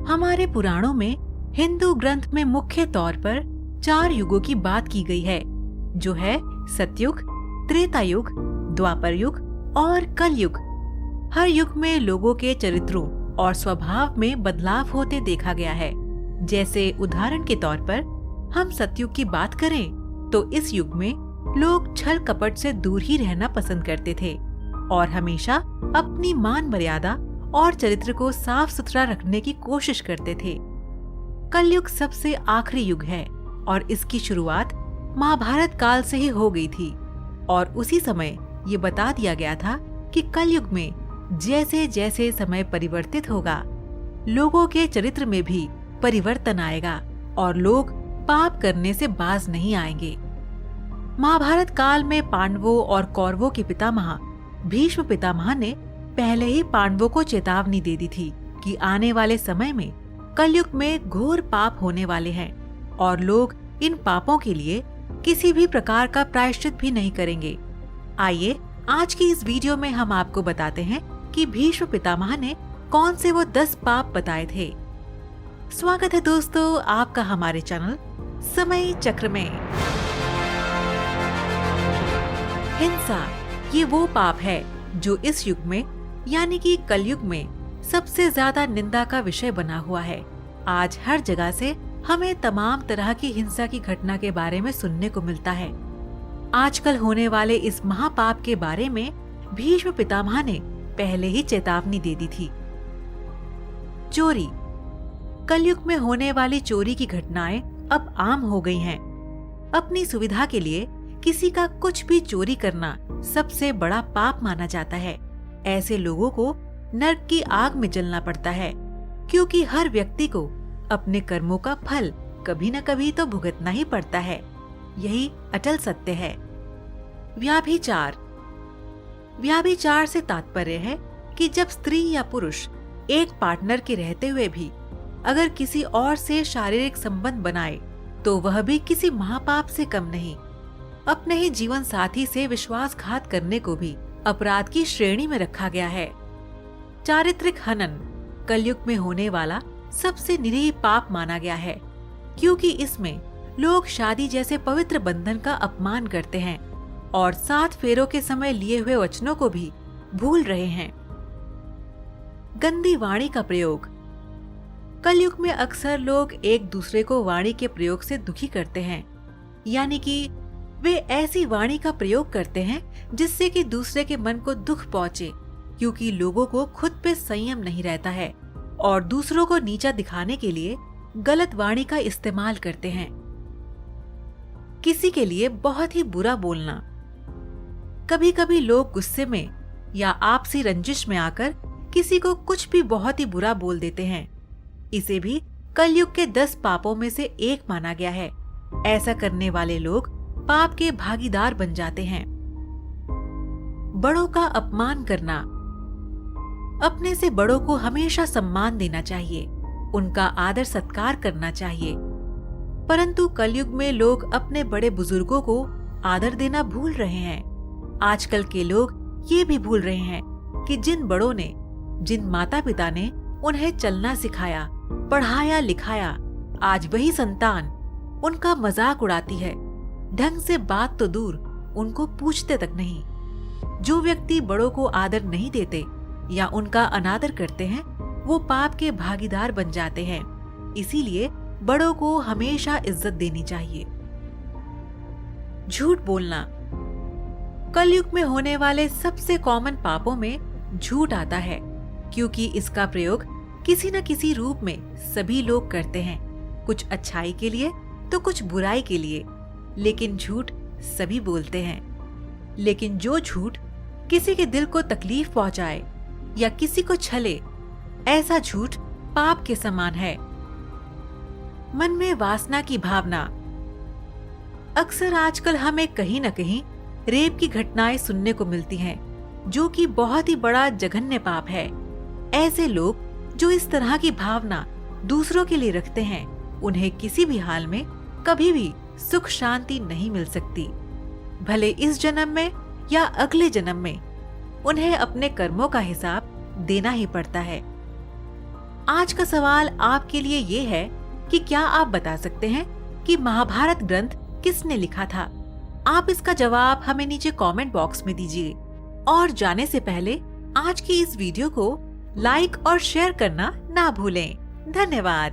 हमारे पुराणों में हिंदू ग्रंथ में मुख्य तौर पर 4 युगों की बात की गई है, जो है सतयुग, त्रेता युग, द्वापर युग और कलयुग। हर युग में लोगों के चरित्रों और स्वभाव में बदलाव होते देखा गया है। जैसे उदाहरण के तौर पर हम सतयुग की बात करें तो इस युग में लोग छल कपट से दूर ही रहना पसंद करते थे और हमेशा अपनी मान मर्यादा और चरित्र को साफ सुथरा रखने की कोशिश करते थे। कलयुग सबसे आखिरी युग है और इसकी शुरुआत महाभारत काल से ही हो गई थी और उसी समय ये बता दिया गया था कि कलयुग में जैसे जैसे समय परिवर्तित होगा, लोगों के चरित्र में भी परिवर्तन आएगा और लोग पाप करने से बाज नहीं आएंगे। महाभारत काल में पांडवों और कौरवों के पितामह भीष्म पितामह ने पहले ही पांडवों को चेतावनी दे दी थी कि आने वाले समय में कलयुग में घोर पाप होने वाले हैं और लोग इन पापों के लिए किसी भी प्रकार का प्रायश्चित भी नहीं करेंगे। आइए आज की इस वीडियो में हम आपको बताते हैं कि भीष्म पितामह ने कौन से वो 10 पाप बताए थे। स्वागत है दोस्तों आपका हमारे चैनल समय चक्र में। हिंसा ये वो पाप है जो इस युग में यानी कि कलयुग में सबसे ज्यादा निंदा का विषय बना हुआ है। आज हर जगह से हमें तमाम तरह की हिंसा की घटना के बारे में सुनने को मिलता है। आजकल होने वाले इस महापाप के बारे में भीष्म पितामह ने पहले ही चेतावनी दे दी थी। चोरी। कलयुग में होने वाली चोरी की घटनाएं अब आम हो गई हैं। अपनी सुविधा के लिए किसी का कुछ भी चोरी करना सबसे बड़ा पाप माना जाता है। ऐसे लोगों को नरक की आग में जलना पड़ता है, क्योंकि हर व्यक्ति को अपने कर्मों का फल कभी न कभी तो भुगतना ही पड़ता है। यही अटल सत्य है। व्याभिचार। व्याभिचार से तात्पर्य है कि जब स्त्री या पुरुष एक पार्टनर के रहते हुए भी अगर किसी और से शारीरिक संबंध बनाए तो वह भी किसी महापाप से कम नहीं। अपने ही जीवन साथी से विश्वासघात करने को भी अपराध की श्रेणी में रखा गया है। चारित्रिक हनन कलयुग में होने वाला सबसे निरीह पाप माना गया है, क्योंकि इसमें लोग शादी जैसे पवित्र बंधन का अपमान करते हैं और 7 फेरों के समय लिए हुए वचनों को भी भूल रहे हैं। गंदी वाणी का प्रयोग। कलयुग में अक्सर लोग एक दूसरे को वाणी के प्रयोग से दुखी करते हैं, यानी कि वे ऐसी वाणी का प्रयोग करते हैं जिससे कि दूसरे के मन को दुख पहुंचे, क्योंकि लोगों को खुद पे संयम नहीं रहता है और दूसरों को नीचा दिखाने के लिए गलत वाणी का इस्तेमाल करते हैं। किसी के लिए बहुत ही बुरा बोलना। कभी कभी लोग गुस्से में या आपसी रंजिश में आकर किसी को कुछ भी बहुत ही बुरा बोल देते हैं। इसे भी कलयुग के 10 पापों में से एक माना गया है। ऐसा करने वाले लोग पाप के भागीदार बन जाते हैं। बड़ों का अपमान करना। अपने से बड़ों को हमेशा सम्मान देना चाहिए, उनका आदर सत्कार करना चाहिए। परंतु कलयुग में लोग अपने बड़े बुजुर्गों को आदर देना भूल रहे हैं। आजकल के लोग ये भी भूल रहे हैं कि जिन बड़ों ने, जिन माता पिता ने उन्हें चलना सिखाया, पढ़ाया लिखाया, आज वही संतान उनका मजाक उड़ाती है। ढंग से बात तो दूर, उनको पूछते तक नहीं। जो व्यक्ति बड़ों को आदर नहीं देते या उनका अनादर करते हैं, वो पाप के भागीदार बन जाते हैं। इसीलिए बड़ों को हमेशा इज्जत देनी चाहिए। झूठ बोलना। कलयुग में होने वाले सबसे कॉमन पापों में झूठ आता है, क्योंकि इसका प्रयोग किसी न किसी रूप में सभी लोग करते हैं, कुछ अच्छाई के लिए तो कुछ बुराई के लिए, लेकिन झूठ सभी बोलते हैं। लेकिन जो झूठ किसी के दिल को तकलीफ पहुंचाए या किसी को छले, ऐसा झूठ पाप के समान है। मन में वासना की भावना। अक्सर आजकल हमें कहीं न कहीं रेप की घटनाएं सुनने को मिलती हैं, जो कि बहुत ही बड़ा जघन्य पाप है। ऐसे लोग जो इस तरह की भावना दूसरों के लिए रखते हैं, उन्हें किसी भी हाल में कभी भी सुख शांति नहीं मिल सकती। भले इस जन्म में या अगले जन्म में उन्हें अपने कर्मों का हिसाब देना ही पड़ता है। आज का सवाल आपके लिए ये है कि क्या आप बता सकते हैं कि महाभारत ग्रंथ किसने लिखा था? आप इसका जवाब हमें नीचे कमेंट बॉक्स में दीजिए। और जाने से पहले आज की इस वीडियो को लाइक और शेयर करना ना भूलें। धन्यवाद।